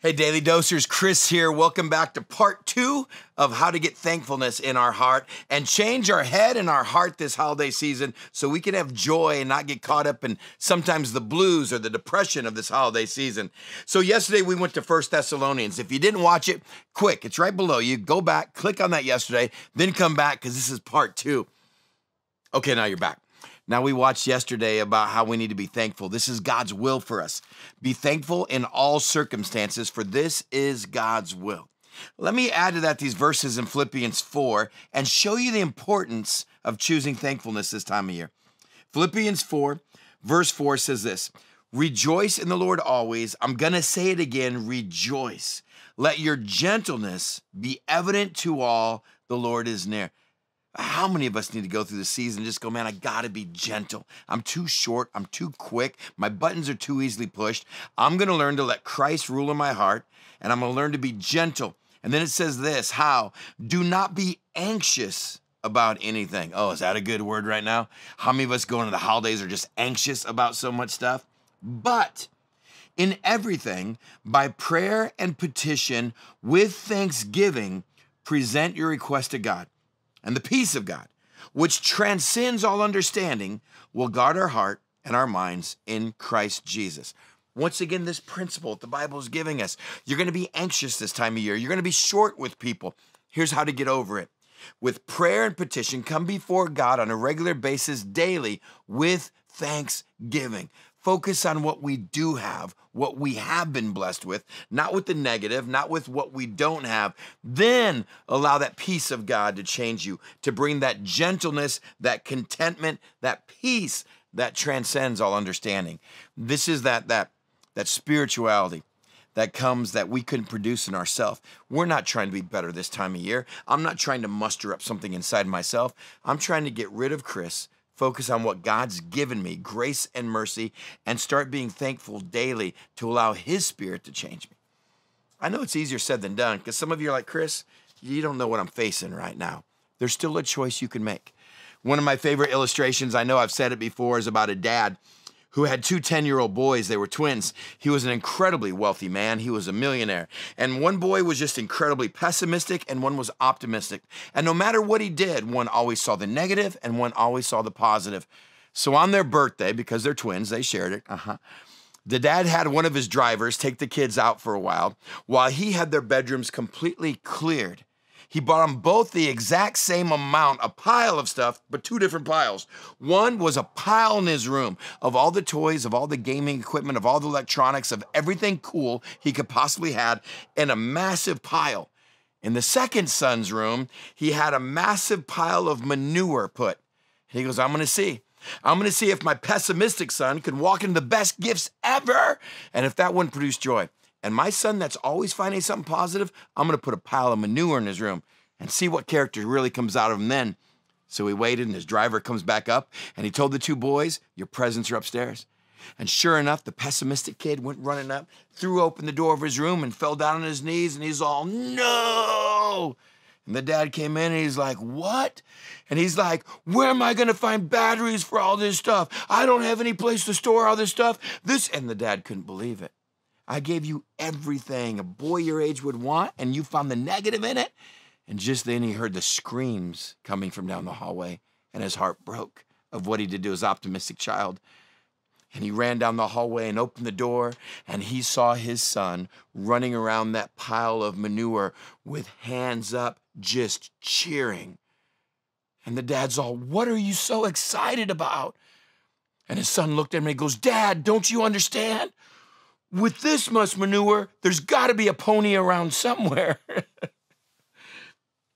Hey, Daily Dosers, Chris here. Welcome back to part 2 of how to get thankfulness in our heart and change our head and our heart this holiday season so we can have joy and not get caught up in sometimes the blues or the depression of this holiday season. So yesterday we went to 1 Thessalonians. If you didn't watch it, quick, it's right below you. Go back, click on that yesterday, then come back because this is part 2. Okay, now you're back. Now, we watched yesterday about how we need to be thankful. This is God's will for us. Be thankful in all circumstances, for this is God's will. Let me add to that these verses in Philippians 4 and show you the importance of choosing thankfulness this time of year. Philippians 4, verse 4 says this, "Rejoice in the Lord always." I'm going to say it again, rejoice. "Let your gentleness be evident to all, the Lord is near." How many of us need to go through the season and just go, man, I gotta be gentle. I'm too short, I'm too quick, my buttons are too easily pushed. I'm gonna learn to let Christ rule in my heart, and I'm gonna learn to be gentle. And then it says this, how? "Do not be anxious about anything." Oh, is that a good word right now? How many of us going into the holidays are just anxious about so much stuff? "But in everything, by prayer and petition, with thanksgiving, present your request to God. And the peace of God, which transcends all understanding, will guard our heart and our minds in Christ Jesus." Once again, this principle that the Bible is giving us. You're going to be anxious this time of year. You're going to be short with people. Here's how to get over it. With prayer and petition, come before God on a regular basis daily with thanksgiving. Focus on what we do have, what we have been blessed with, not with the negative, not with what we don't have. Then allow that peace of God to change you, to bring that gentleness, that contentment, that peace that transcends all understanding. This is that spirituality that comes that we couldn't produce in ourselves. We're not trying to be better this time of year. I'm not trying to muster up something inside myself. I'm trying to get rid of Chris, focus on what God's given me, grace and mercy, and start being thankful daily to allow His Spirit to change me. I know it's easier said than done because some of you are like, "Chris, you don't know what I'm facing right now." There's still a choice you can make. One of my favorite illustrations, I know I've said it before, is about a dad who had 2 10-year-old boys. They were twins. He was an incredibly wealthy man. He was a millionaire. And one boy was just incredibly pessimistic and one was optimistic. And no matter what he did, one always saw the negative and one always saw the positive. So on their birthday, because they're twins, they shared it. The dad had one of his drivers take the kids out for a while he had their bedrooms completely cleared. He bought them both the exact same amount, a pile of stuff, but 2 different piles. One was a pile in his room of all the toys, of all the gaming equipment, of all the electronics, of everything cool he could possibly have, in a massive pile. In the second son's room, he had a massive pile of manure put. And he goes, I'm gonna see if my pessimistic son could walk into the best gifts ever, and if that wouldn't produce joy. And my son that's always finding something positive, I'm going to put a pile of manure in his room and see what character really comes out of him then. So he waited, and his driver comes back up, and he told the 2 boys, "Your presents are upstairs." And sure enough, the pessimistic kid went running up, threw open the door of his room, and fell down on his knees, and he's all, "No!" And the dad came in, and he's like, "What?" And he's like, "Where am I going to find batteries for all this stuff? I don't have any place to store all this stuff." And the dad couldn't believe it. "I gave you everything a boy your age would want, and you found the negative in it?" And just then he heard the screams coming from down the hallway, and his heart broke of what he did to his optimistic child. And he ran down the hallway and opened the door, and he saw his son running around that pile of manure with hands up, just cheering. And the dad's all, "What are you so excited about?" And his son looked at him and he goes, "Dad, don't you understand? With this much manure, there's got to be a pony around somewhere."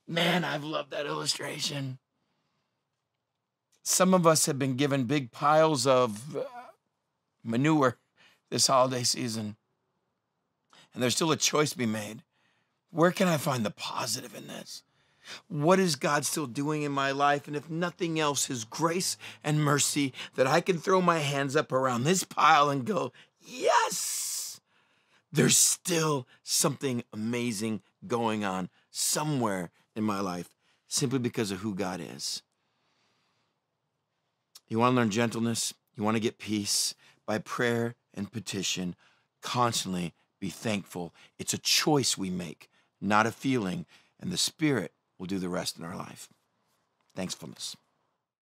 Man, I've loved that illustration. Some of us have been given big piles of manure this holiday season, and there's still a choice to be made. Where can I find the positive in this? What is God still doing in my life? And if nothing else, His grace and mercy, that I can throw my hands up around this pile and go, yes, there's still something amazing going on somewhere in my life simply because of who God is. You want to learn gentleness? You want to get peace? By prayer and petition, constantly be thankful. It's a choice we make, not a feeling, and the Spirit will do the rest in our life. Thankfulness.